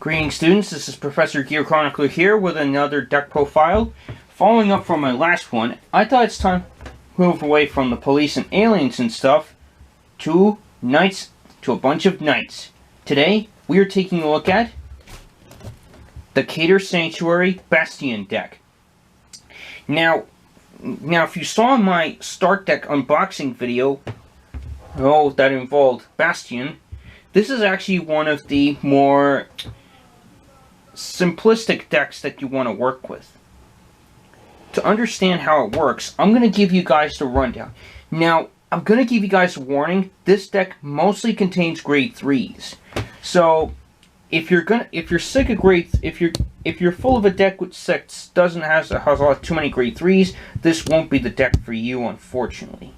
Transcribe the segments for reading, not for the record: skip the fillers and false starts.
Greetings students, this is Professor Chronicler here with another deck profile. Following up from my last one, I thought it's time to move away from the police and aliens and stuff to knights, to a bunch of knights. Today, we are taking a look at the Cater Sanctuary Bastion deck. Now if you saw my start deck unboxing video, that involved Bastion, this is actually one of the more simplistic decks that you want to work with. To understand how it works, I'm going to give you guys the rundown. Now, I'm going to give you guys a warning. This deck mostly contains grade 3s. So, if you're sick of if you're full of a deck which has too many grade 3s, this won't be the deck for you, unfortunately.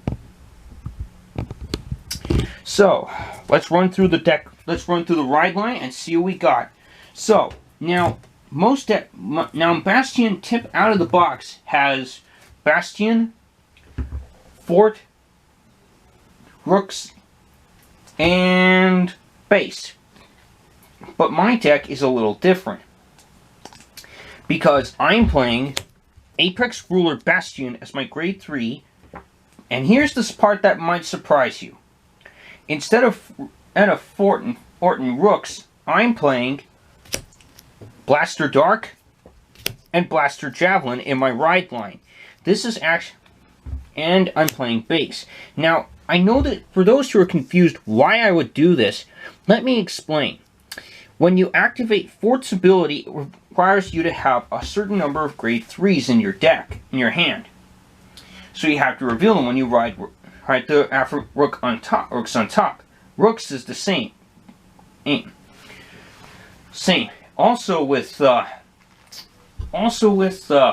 So, let's run through the deck. Let's run through the ride line and see what we got. So, now Bastion tip out of the box has Bastion, Fort, Rooks, and Base. But my deck is a little different because I'm playing Apex Ruler Bastion as my grade 3, and here's this part that might surprise you. Instead of Fort and Rooks, I'm playing Blaster Dark and Blaster Javelin in my ride line. This is actually, and I'm playing Base. Now, I know that for those who are confused why I would do this, let me explain. When you activate Fort's ability, it requires you to have a certain number of grade 3s in your deck, in your hand. So you have to reveal them when you ride the Rooks on top. Rooks is the same. Also with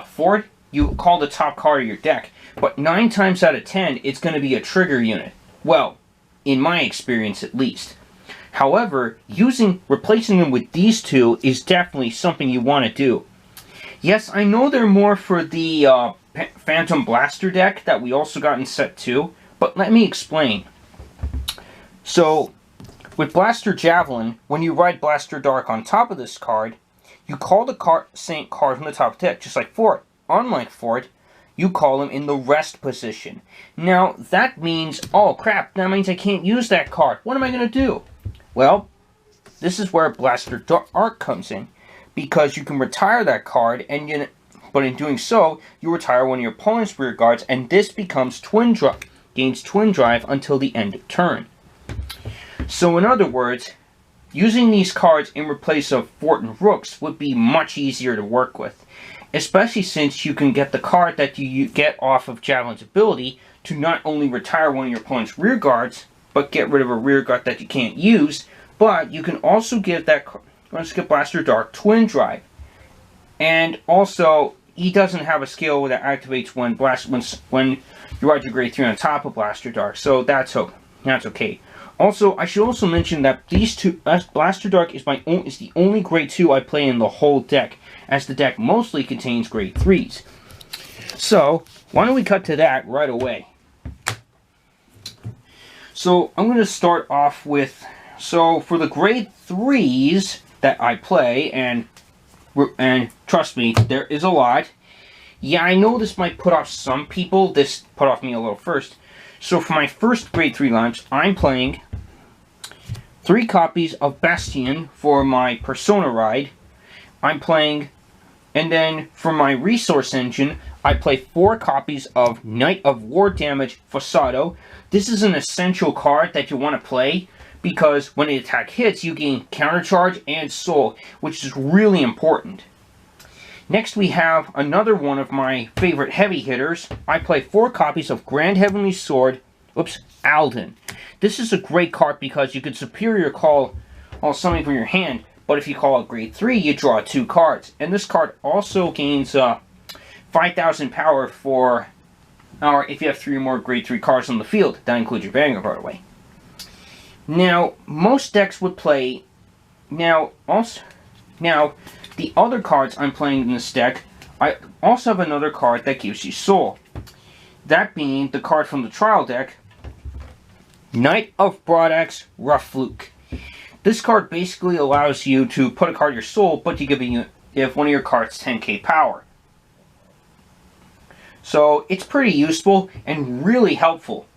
Ford, you call the top card of your deck, but 9 times out of 10, it's going to be a trigger unit. Well, in my experience at least. However, replacing them with these two is definitely something you want to do. Yes, I know they're more for the Phantom Blaster deck that we also got in set 2, but let me explain. So, with Blaster Javelin, when you ride Blaster Dark on top of this card, you call the same card from the top deck, just like Fort. Unlike Fort, you call them in the rest position. Now, that means, oh crap, that means I can't use that card. What am I going to do? Well, this is where Blaster Dark comes in, because you can retire that card, but in doing so, you retire one of your opponent's rear guards, and this becomes gains Twin Drive until the end of turn. So in other words, using these cards in place of Fort and Rooks would be much easier to work with. Especially since you can get the card that you get off of Javelin's ability to not only retire one of your opponent's rear guards, but get rid of a rear guard that you can't use, but you can also give Blaster Dark Twin Drive. And also, he doesn't have a skill that activates when you ride your grade 3 on top of Blaster Dark, so that's okay. Also, I should also mention that Blaster Dark is the only grade 2 I play in the whole deck, as the deck mostly contains grade 3s. So, why don't we cut to that right away? So, I'm going to start off with, for the grade 3s that I play, and trust me, there is a lot. Yeah, I know this might put off some people. This put off me a little first. So for my first grade 3 launch, I'm playing 3 copies of Bastion for my Persona ride. And then for my resource engine, I play 4 copies of Knight of War Damage Fossado. This is an essential card that you want to play, because when the attack hits, you gain Countercharge and Soul, which is really important. Next we have another one of my favorite heavy hitters. I play 4 copies of Grand Heavenly Sword, Alden. This is a great card because you can superior call something from your hand, but if you call a grade 3, you draw 2 cards. And this card also gains 5,000 power if you have 3 or more grade 3 cards on the field. That includes your Vanguard, by the way. Now, most decks would play... Now, the other cards I'm playing in this deck, I also have another card that gives you Soul. That being the card from the trial deck, Knight of Broadaxe Rough Fluke. This card basically allows you to put a card in your soul, but you give one of your cards 10k power. So it's pretty useful and really helpful.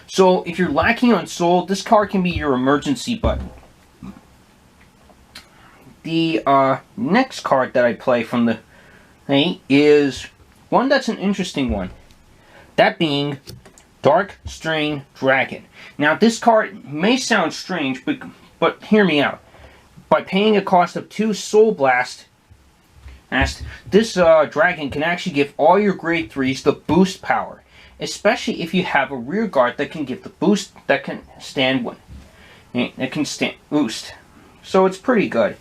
So if you're lacking on soul, this card can be your emergency button. The next card that I play from the thing is one that's an interesting one. That being Dark Strain Dragon. Now this card may sound strange, but hear me out. By paying a cost of 2 Soul Blast, this dragon can actually give all your grade 3s the boost power. Especially if you have a rear guard that can give the boost, that can stand boost. So it's pretty good.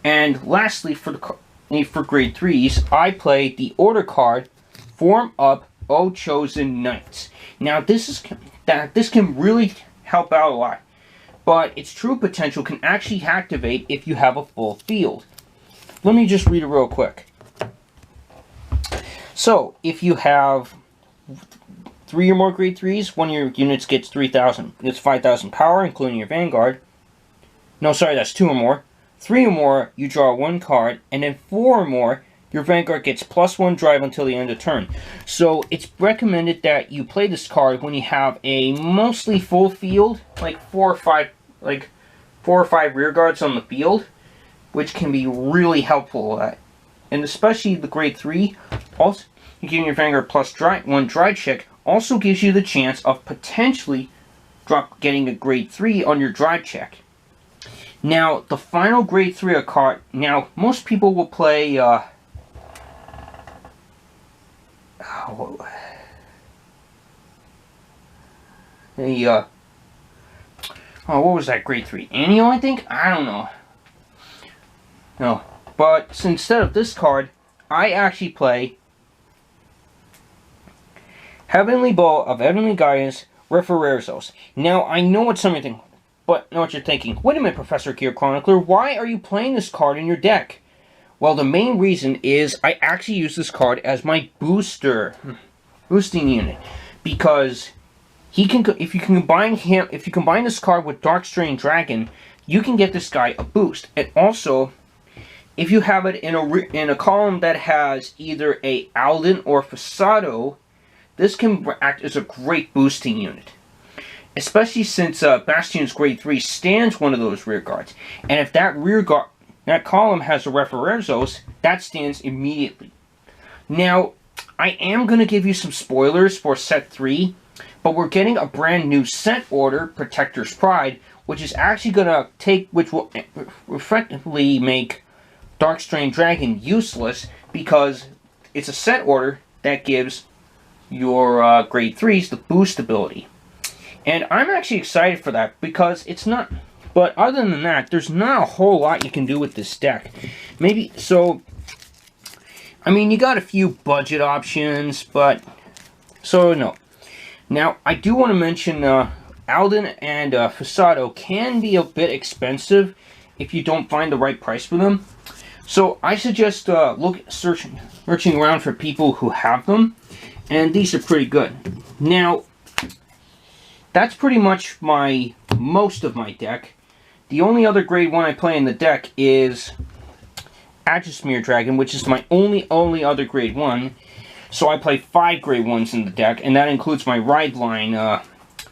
And lastly, for grade 3s, I play the order card, Form Up, O Chosen Knights. Now this can really help out a lot, but its true potential can actually activate if you have a full field. Let me just read it real quick. So if you have 3 or more grade 3s, one of your units gets 5,000 power, including your Vanguard. No, sorry, that's 2 or more. 3 or more, you draw 1 card, and then 4 or more, your Vanguard gets +1 drive until the end of turn. So it's recommended that you play this card when you have a mostly full field, like 4 or 5 rear guards on the field, which can be really helpful. And especially the grade 3, also you give your Vanguard +1 drive check, also gives you the chance of potentially getting a grade 3 on your drive check. Now, the final grade 3 card. Now, most people will play. What was that grade 3? Annual, I think? I don't know. No. But instead of this card, I actually play Heavenly Bow of Heavenly Guidance, Refererzos. Now, I know what some of you think, but know what you're thinking. Wait a minute, Professor Gear Chronicler, why are you playing this card in your deck? Well, the main reason is I actually use this card as my boosting unit, because if you combine this card with Dark Strain Dragon, you can get this guy a boost. And also, if you have it in a column that has either a Alden or Fasado, this can act as a great boosting unit. Especially since Bastion's grade 3 stands one of those rear guards. And if that column has a Refererzos, that stands immediately. Now, I am going to give you some spoilers for set 3, but we're getting a brand new set order, Protector's Pride, which is actually going to which will effectively make Dark Strain Dragon useless, because it's a set order that gives your grade 3s the boost ability. And I'm actually excited for that, because it's not... But other than that, there's not a whole lot you can do with this deck. Maybe, so... I mean, you got a few budget options, but... So, no. Now, I do want to mention Alden and Fasado can be a bit expensive if you don't find the right price for them. So, I suggest searching around for people who have them. And these are pretty good. Now, that's pretty much most of my deck. The only other grade 1 I play in the deck is Agismere Dragon, which is my only other grade 1. So I play 5 grade 1s in the deck, and that includes my ride line,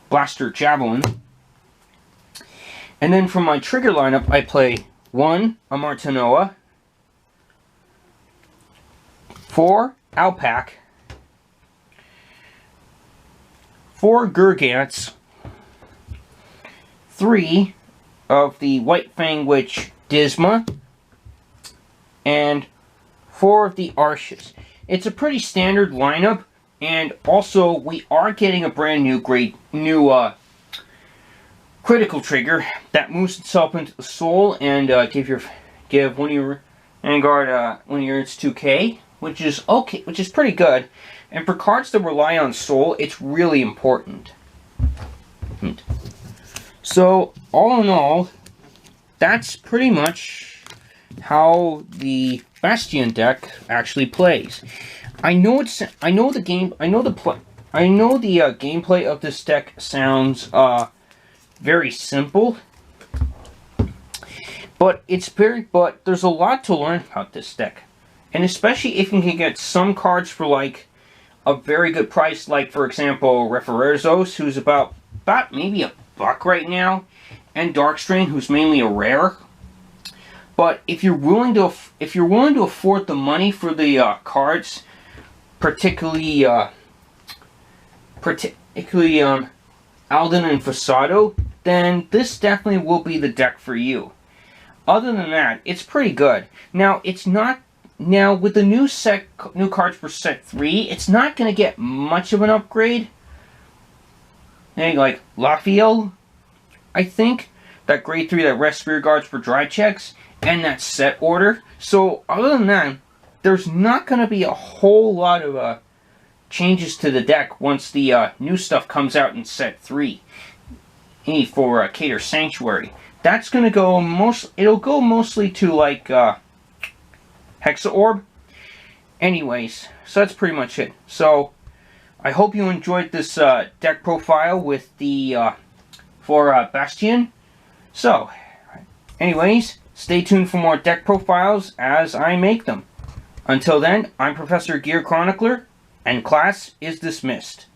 Blaster Javelin. And then from my trigger lineup, I play 1 Amartanoa, 4 Alpac, 4 Gurgants, 3 of the White Fang Witch Disma, and 4 of the Arches. It's a pretty standard lineup, and also we are getting a brand new critical trigger that moves itself into the soul and give one of your Vanguard one of your units 2k, which is pretty good. And for cards that rely on soul, it's really important. So, all in all, that's pretty much how the Bastion deck actually plays. I know the gameplay of this deck sounds very simple, But there's a lot to learn about this deck. And especially if you can get some cards for like a very good price, like for example Refererzos, who's about maybe $1 right now, and Darkstrain, who's mainly a rare. But if you're willing to afford the money for the cards, particularly Alden and Fasado, then this definitely will be the deck for you. Other than that, it's pretty good. Now with the new cards for set 3, it's not going to get much of an upgrade. Like Lafiel, I think, that grade 3 that rests rear guards for dry checks, and that set order. So other than that, there's not going to be a whole lot of changes to the deck once the new stuff comes out in set 3 for Cater Sanctuary. That's going to go it'll go mostly to like Hexa Orb. Anyways, so that's pretty much it. So I hope you enjoyed this deck profile with the for Bastion. So anyways, stay tuned for more deck profiles as I make them. Until then, I'm Professor Gear Chronicler, and class is dismissed.